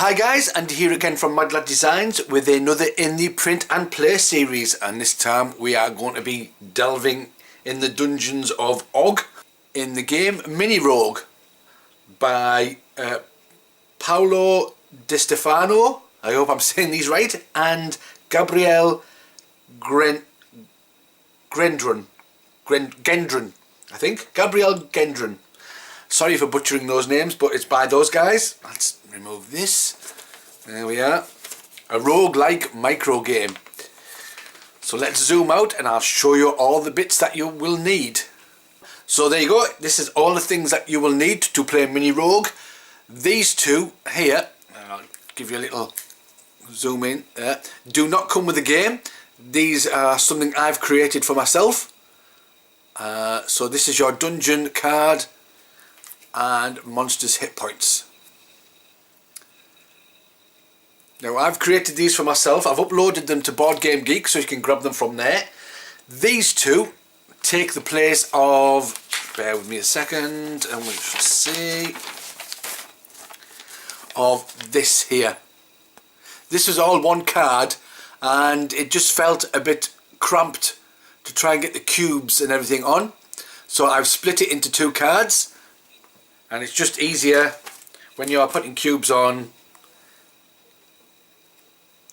Hi guys, Andy here again from Mad Lad Designs with another in the print and play series, and this time we are going to be delving in the dungeons of Og in the game Mini Rogue by Paolo Stefano, I hope I'm saying these right, and Gabriel Gendron, I think. Gabriel Gendron. Sorry for butchering those names, but it's by those guys. Let's remove this. There we are. A roguelike micro game. So let's zoom out and I'll show you all the bits that you will need. So there you go. This is all the things that you will need to play Mini Rogue. These two here, I'll give you a little zoom in there, do not come with the game. These are something I've created for myself. So this is your dungeon card and monsters hit points. Now I've created these for myself. I've uploaded them to Board Game Geek so you can grab them from there. These two take the place of, bear with me a second and we shall see, of this here. This was all one card and it just felt a bit cramped to try and get the cubes and everything on. So I've split it into two cards. And it's just easier when you are putting cubes on.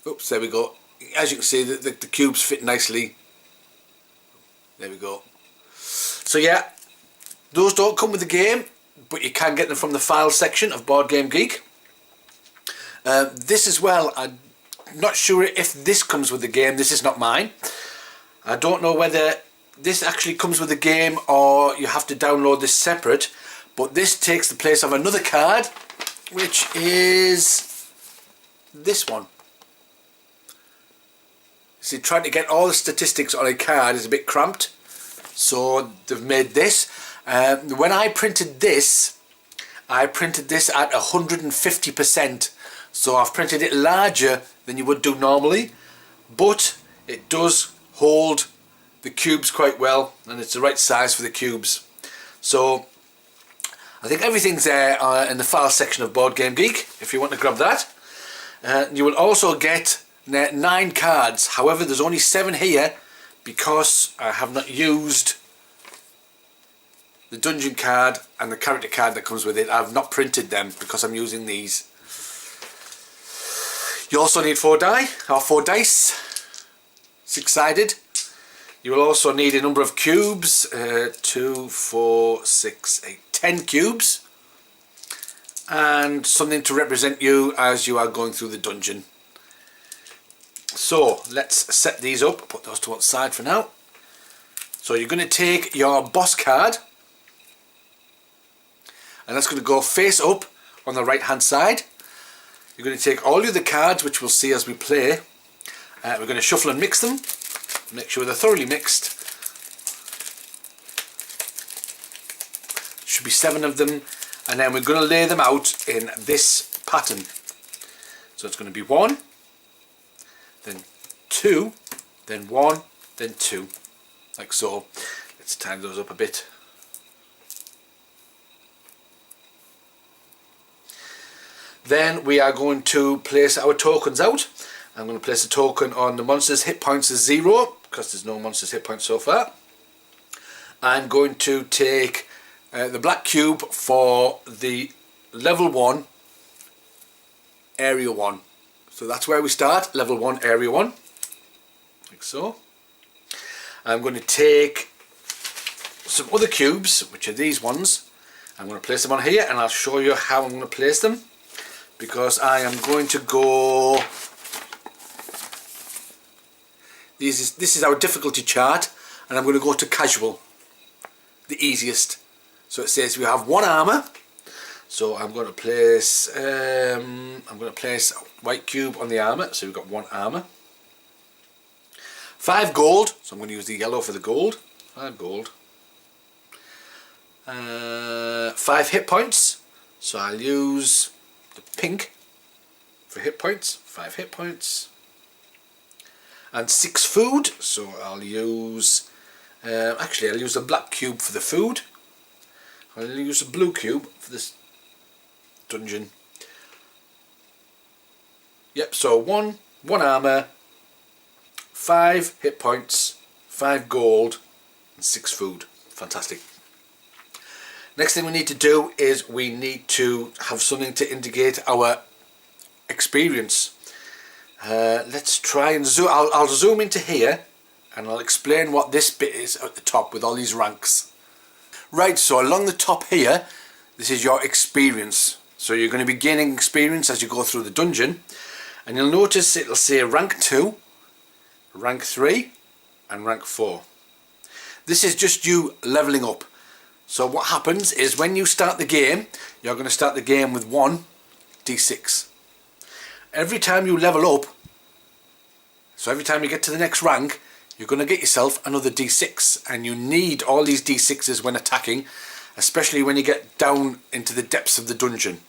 Oops, there we go. As you can see, the cubes fit nicely. There we go. So yeah, those don't come with the game, but you can get them from the files section of Board Game Geek. This as well, I'm not sure if this comes with the game. This is not mine. I don't know whether this actually comes with the game or you have to download this separate. But this takes the place of another card, which is this one. See, trying to get all the statistics on a card is a bit cramped, so they've made this. When I printed this at 150%, so I've printed it larger than you would do normally, but it does hold the cubes quite well, and it's the right size for the cubes. So I think everything's there in the file section of Board Game Geek if you want to grab that. You will also get 9 cards. However, there's only 7 here because I have not used the dungeon card and the character card that comes with it. I've not printed them because I'm using these. You also need 4 dice, 6-sided. You will also need a number of cubes, 2, 4, 6, 8, 10 cubes, and something to represent you as you are going through the dungeon. So let's set these up, put those to one side for now. So you're going to take your boss card, and that's going to go face up on the right hand side. You're going to take all the other cards, which we'll see as we play. We're going to shuffle and mix them. Make sure they're thoroughly mixed. Should be 7 of them, and then we're going to lay them out in this pattern. So it's going to be 1, then 2, then 1, then 2, like so. Let's tidy those up a bit. Then we are going to place our tokens out. I'm going to place a token on the monster's hit points as 0 because there's no monster's hit points so far. I'm going to take the black cube for the level 1 area 1. So that's where we start, level 1 area 1, like so. I'm going to take some other cubes, which are these ones. I'm going to place them on here and I'll show you how I'm going to place them, because I am going to go, this is our difficulty chart, and I'm going to go to casual, the easiest. So it says we have 1 armor, so I'm going to place a white cube on the armor, so we've got 1 armor. 5 gold, so I'm going to use the yellow for the gold. 5 gold. 5 hit points, so I'll use the pink for hit points. 5 hit points. And 6 food, so I'll use actually I'll use the black cube for the food. I'll use a blue cube for this dungeon. Yep, so one armour, 5 hit points, 5 gold, and 6 food. Fantastic. Next thing we need to do is we need to have something to indicate our experience. Let's try and zoom. I'll zoom into here and I'll explain what this bit is at the top with all these ranks. Right, so along the top here, this is your experience. So you're going to be gaining experience as you go through the dungeon, and you'll notice it'll say rank 2, rank 3 and rank 4. This is just you leveling up. So what happens is when you start the game, you're going to start the game with 1 d6. Every time you level up, so every time you get to the next rank, you're going to get yourself another d6, and you need all these d6s when attacking, especially when you get down into the depths of the dungeon.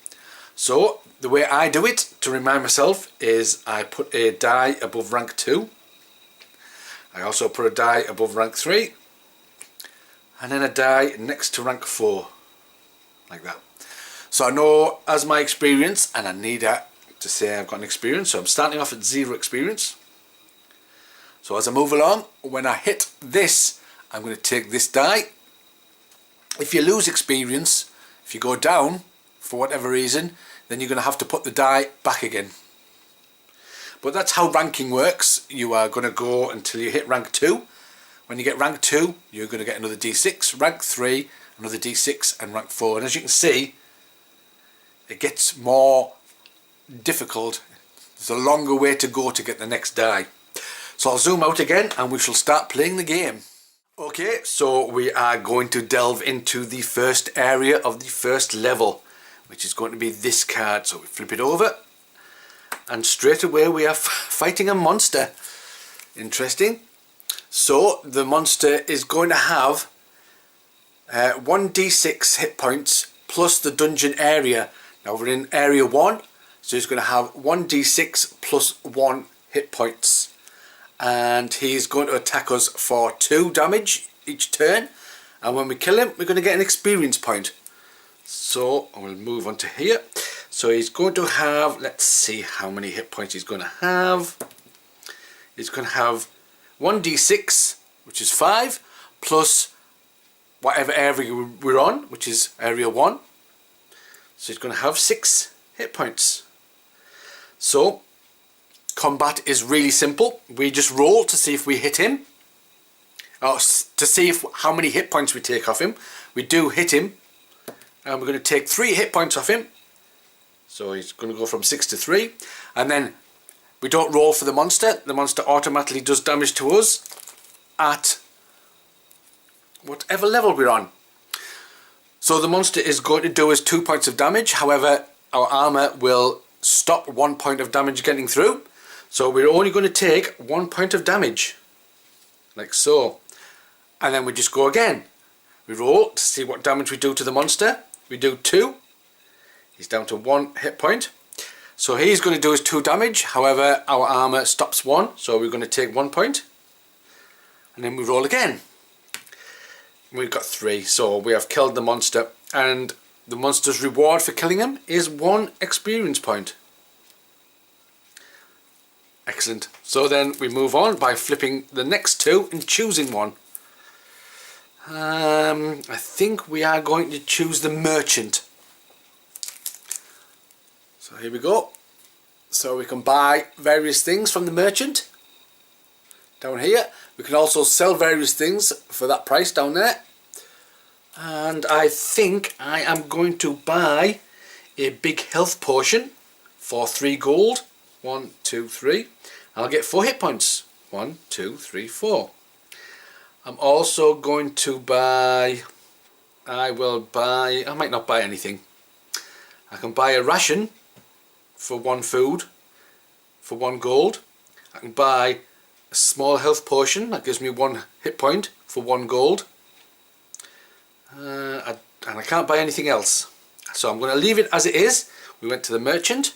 So the way I do it to remind myself is I put a die above rank 2, I also put a die above rank 3, and then a die next to rank 4, like that. So I know as my experience, and I need to say I've got an experience, so I'm starting off at 0 experience. So as I move along, when I hit this, I'm going to take this die. If you lose experience, if you go down for whatever reason, then you're going to have to put the die back again. But that's how ranking works. You are going to go until you hit rank 2. When you get rank 2, you're going to get another d6, rank 3, another d6, and rank 4. And as you can see, it gets more difficult. There's a longer way to go to get the next die. So I'll zoom out again and we shall start playing the game. Okay, so we are going to delve into the first area of the first level, which is going to be this card. So we flip it over and straight away we are fighting a monster. Interesting. So the monster is going to have 1d6 hit points plus the dungeon area. Now we're in area 1, so he's going to have 1d6 plus 1 hit points. And he's going to attack us for 2 damage each turn, and when we kill him we're going to get an experience point. So we'll move on to here. So he's going to have, let's see how many hit points he's going to have. He's going to have 1d6, which is 5, plus whatever area we're on, which is area 1. So he's going to have 6 hit points. So combat is really simple. We just roll to see if we hit him, or to see how many hit points we take off him. We do hit him, and we're going to take 3 hit points off him. So he's going to go from 6 to 3, and then we don't roll for the monster. The monster automatically does damage to us at whatever level we're on. So the monster is going to do us 2 points of damage. However, our armor will stop 1 point of damage getting through. So we're only going to take 1 point of damage, like so. And then we just go again. We roll to see what damage we do to the monster. We do 2. He's down to 1 hit point. So he's going to do us 2 damage. However, our armor stops 1. So we're going to take 1 point. And then we roll again. We've got 3. So we have killed the monster. And the monster's reward for killing him is 1 experience point. Excellent. So then we move on by flipping the next 2 and choosing one. I think we are going to choose the merchant. So here we go. So we can buy various things from the merchant down here. We can also sell various things for that price down there. And I think I am going to buy a big health potion for 3 gold. 1, 2, 3. I'll get 4 hit points. 1, 2, 3, 4. I'm also going to buy, I might not buy anything. I can buy a ration for 1 food for 1 gold. I can buy a small health potion that gives me 1 hit point for 1 gold. And I can't buy anything else. So I'm going to leave it as it is. We went to the merchant.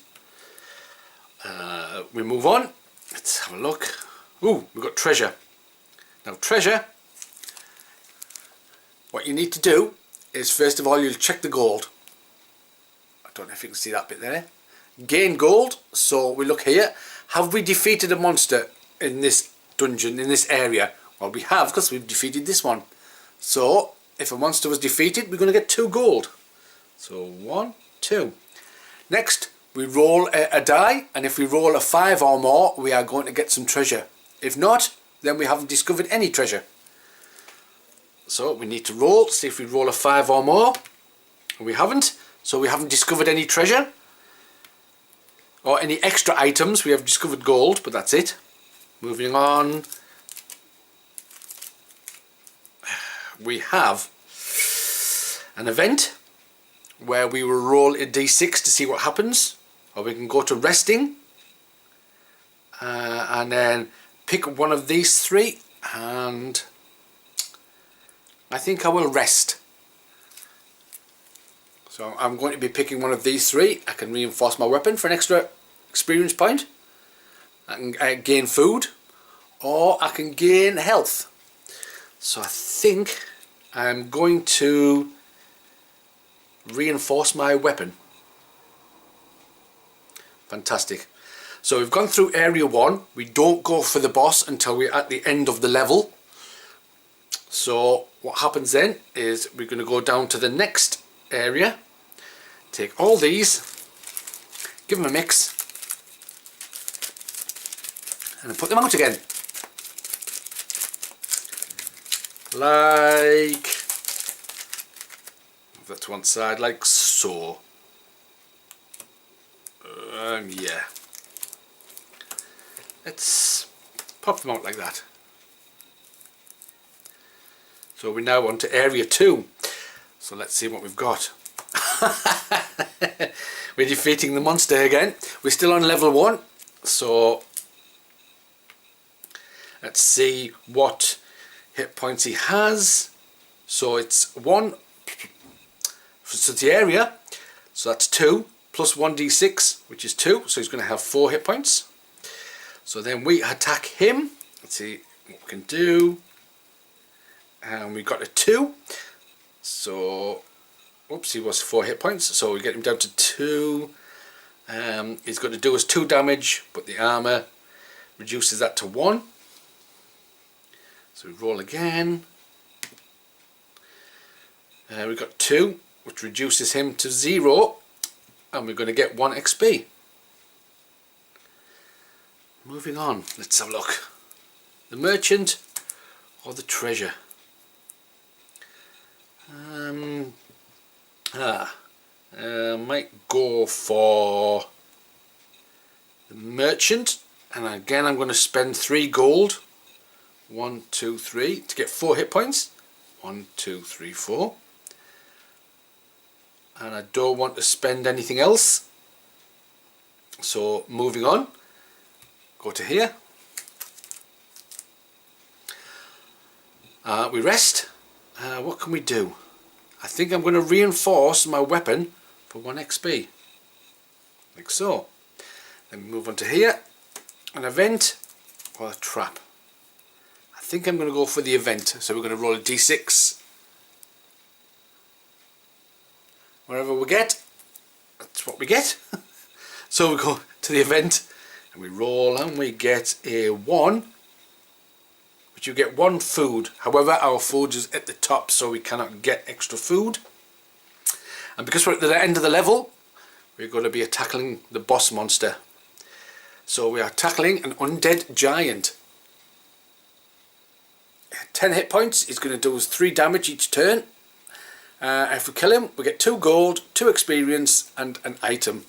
We move on. Let's have a look. Ooh, we've got treasure. Now treasure, what you need to do is first of all you'll check the gold. I don't know if you can see that bit there. gain gold. So we look here. Have we defeated a monster in this dungeon, in this area? Well, we have, because we've defeated this one. So if a monster was defeated, we're going to get 2 gold. So 1, 2. Next, we roll a die, and if we roll a 5 or more, we are going to get some treasure. If not, then we haven't discovered any treasure. So we need to roll, see if we roll a 5 or more. We haven't, so we haven't discovered any treasure or any extra items. We have discovered gold, but that's it. Moving on, we have an event where we will roll a d6 to see what happens, or we can go to resting and then pick one of these 3, and I think I will rest. So I'm going to be picking one of these 3. I can reinforce my weapon for an extra experience point. I can gain food, or I can gain health. So I think I'm going to reinforce my weapon. Fantastic. So we've gone through area 1. We don't go for the boss until we're at the end of the level. So what happens then is we're going to go down to the next area, take all these, give them a mix, and then put them out again. Like, move that to one side, like so. Yeah. Let's pop them out like that. So we're now on to area 2. So let's see what we've got. We're defeating the monster again. We're still on level 1. So let's see what hit points he has. So it's 1. So it's the area. So that's 2 plus 1d6, which is 2. So he's going to have 4 hit points. So then we attack him. Let's see what we can do. And we got a 2. So, oops, he was 4 hit points. So we get him down to 2. He's going to do us 2 damage, but the armor reduces that to 1. So we roll again. We got 2, which reduces him to 0. And we're going to get 1 XP. Moving on, let's have a look. The merchant or the treasure? Might go for the merchant, and again I'm going to spend 3 gold. 1, 2, 3 to get 4 hit points. 1, 2, 3, 4. And I don't want to spend anything else. So moving on, go to here. We rest. What can we do? I think I'm going to reinforce my weapon for 1 XP. Like so. Then we move on to here. An event or a trap. I think I'm going to go for the event. So we're going to roll a d6. Whatever we get, that's what we get. So we go to the event and we roll and we get a 1. But you get 1 food. However, our food is at the top, so we cannot get extra food. And because we're at the end of the level, we're going to be tackling the boss monster. So we are tackling an undead giant. 10 hit points. He's going to do us 3 damage each turn. If we kill him, we get 2 gold, 2 experience, and an item.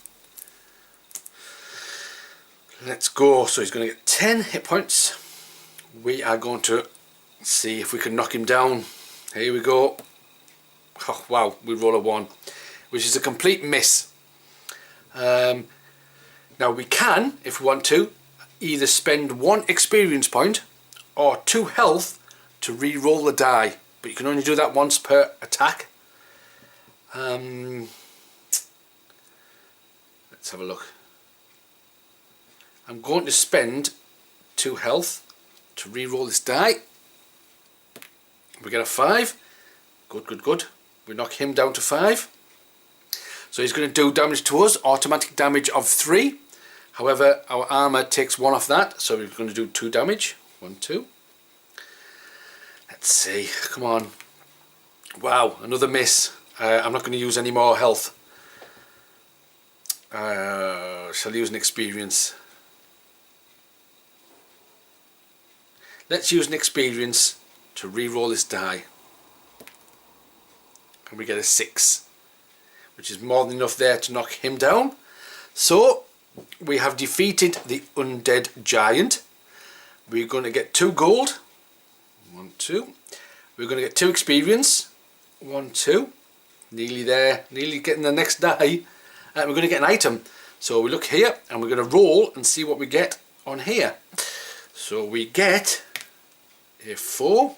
Let's go. So he's going to get 10 hit points. We are going to see if we can knock him down. Here we go. Oh, wow, we roll a 1, which is a complete miss. Now we can, if we want to, either spend 1 experience point or 2 health to re-roll the die. But you can only do that once per attack. Let's have a look. I'm going to spend 2 health to re-roll this die. We get a 5. Good, good, good. We knock him down to 5. So he's going to do damage to us, automatic damage of 3. However, our armour takes 1 off that, so we're going to do 2 damage. 1, 2. Let's see, come on. Wow, another miss. I'm not going to use any more health. Shall I use an experience? Let's use an experience to re-roll this die. And we get a 6, which is more than enough there to knock him down. So we have defeated the undead giant. We're going to get 2 gold. 1, 2. We're going to get 2 experience. 1, 2. Nearly there. Nearly getting the next die. And we're going to get an item. So we look here and we're going to roll and see what we get on here. So we get a 4,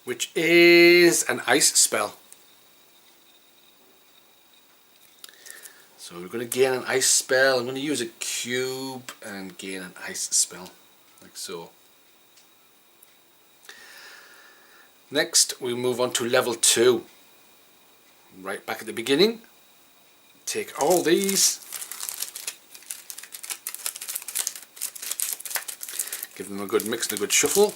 which is an ice spell. So we're going to gain an ice spell. I'm going to use a cube and gain an ice spell, like so. Next we move on to level 2. Right back at the beginning. Take all these. Give them a good mix and a good shuffle.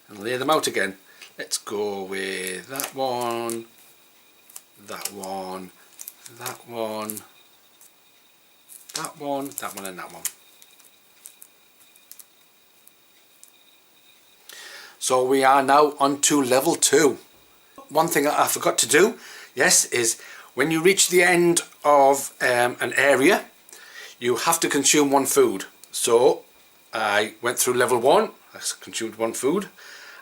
And lay them out again. Let's go with that one, that one, that one, that one, that one and that one. So we are now on to level 2. One thing I forgot to do, yes, is when you reach the end of an area, you have to consume 1 food. So I went through level 1, I consumed 1 food.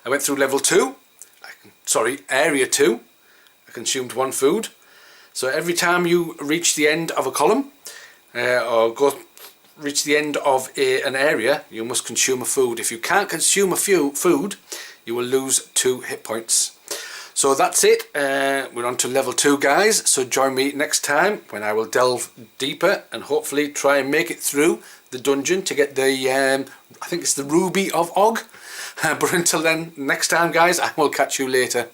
I went through level 2, area 2, I consumed 1 food. So every time you reach the end of a column, reach the end of an area, you must consume a food. If you can't consume a food, you will lose 2 hit points. So that's it, we're on to level 2 guys, so join me next time when I will delve deeper and hopefully try and make it through the dungeon to get the, I think it's the Ruby of Og. But until then, next time guys, I will catch you later.